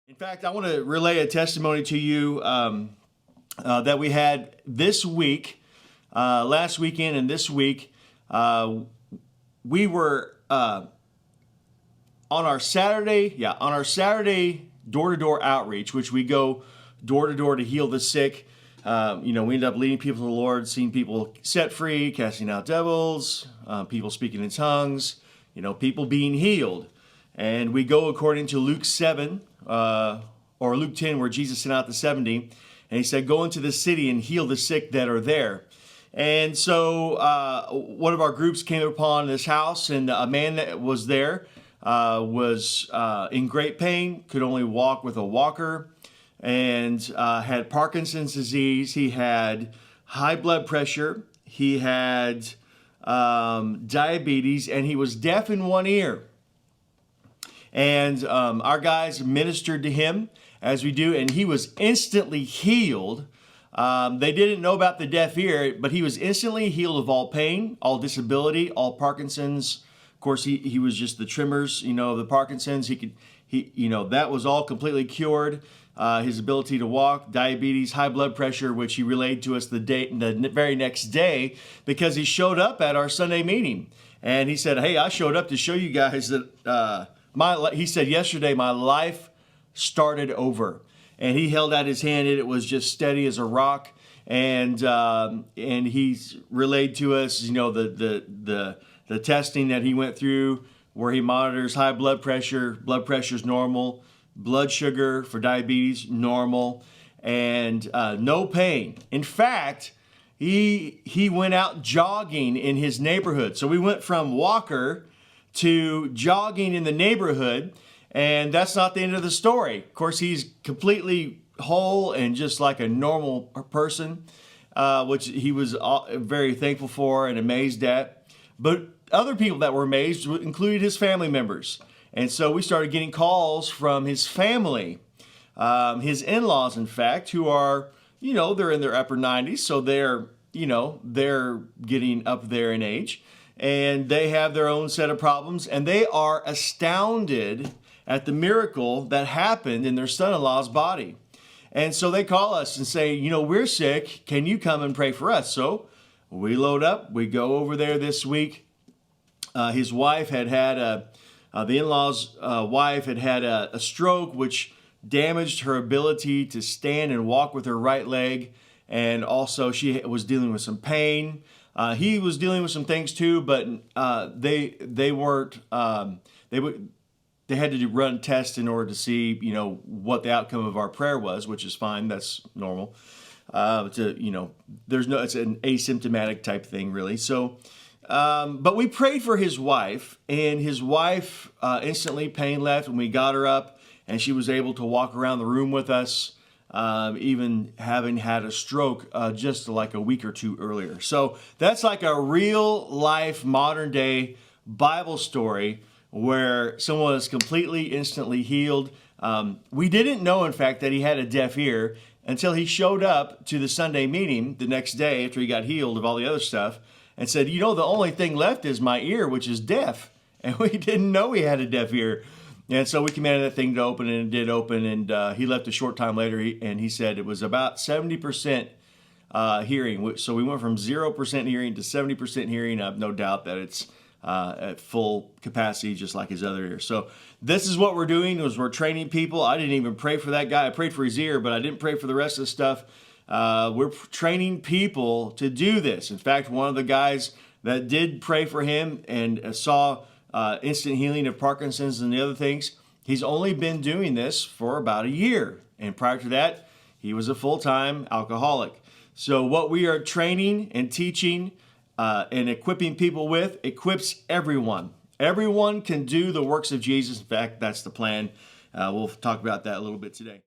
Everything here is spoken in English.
In fact, I want to relay a testimony to you that we had this week, last weekend and this week. We were on our Saturday door-to-door outreach, which we go door-to-door to heal the sick. We end up leading people to the Lord, seeing people set free, casting out devils, people speaking in tongues, people being healed. And we go according to Luke 7, or Luke 10, where Jesus sent out the 70, and he said, go into the city and heal the sick that are there. And so one of our groups came upon this house, and a man that was there was in great pain, could only walk with a walker, and had Parkinson's disease. He had high blood pressure. He had diabetes, and he was deaf in one ear. And our guys ministered to him, as we do, and he was instantly healed. They didn't know about the deaf ear, but he was instantly healed of all pain, all disability, all Parkinson's. Of course, he was just the tremors, of the Parkinson's. That was all completely cured. His ability to walk, diabetes, high blood pressure, which he relayed to us the very next day, because he showed up at our Sunday meeting. And he said, hey, I showed up to show you guys that he said, yesterday my life started over. And he held out his hand, and it was just steady as a rock. And he's relayed to us, the testing that he went through, where he monitors high blood pressure's normal, blood sugar for diabetes, normal, and no pain. In fact, he went out jogging in his neighborhood. So we went from walker to jogging in the neighborhood, and that's not the end of the story. Of course, he's completely whole and just like a normal person, which he was very thankful for and amazed at. But other people that were amazed included his family members. And so we started getting calls from his family, his in-laws, in fact, who are, they're in their upper 90s, so they're getting up there in age, and they have their own set of problems, and they are astounded at the miracle that happened in their son-in-law's body. And so they call us and say, we're sick. Can you come and pray for us? So we load up. We go over there this week. His wife had the in-law's wife had a stroke, which damaged her ability to stand and walk with her right leg. And also she was dealing with some pain. He was dealing with some things too, but they weren't, they had to run tests in order to see, what the outcome of our prayer was, which is fine. That's normal. It's an asymptomatic type thing, really. So, but we prayed for his wife, and his wife instantly pain left, and we got her up, and she was able to walk around the room with us, even having had a stroke just like a week or two earlier. So that's like a real life, modern day Bible story where someone is completely, instantly healed. We didn't know, in fact, that he had a deaf ear until he showed up to the Sunday meeting the next day after he got healed of all the other stuff and said, the only thing left is my ear, which is deaf. And we didn't know he had a deaf ear. And so we commanded that thing to open, and it did open. And he left a short time later, and he said it was about 70% hearing. So we went from 0% hearing to 70% hearing. I have no doubt that it's at full capacity, just like his other ear. So this is what we're doing, is we're training people. I didn't even pray for that guy. I prayed for his ear, but I didn't pray for the rest of the stuff. We're training people to do this. In fact, one of the guys that did pray for him and saw instant healing of Parkinson's and the other things, he's only been doing this for about a year. And prior to that, he was a full-time alcoholic. So what we are training and teaching and equipping people with equips everyone. Everyone can do the works of Jesus. In fact, that's the plan. We'll talk about that a little bit today.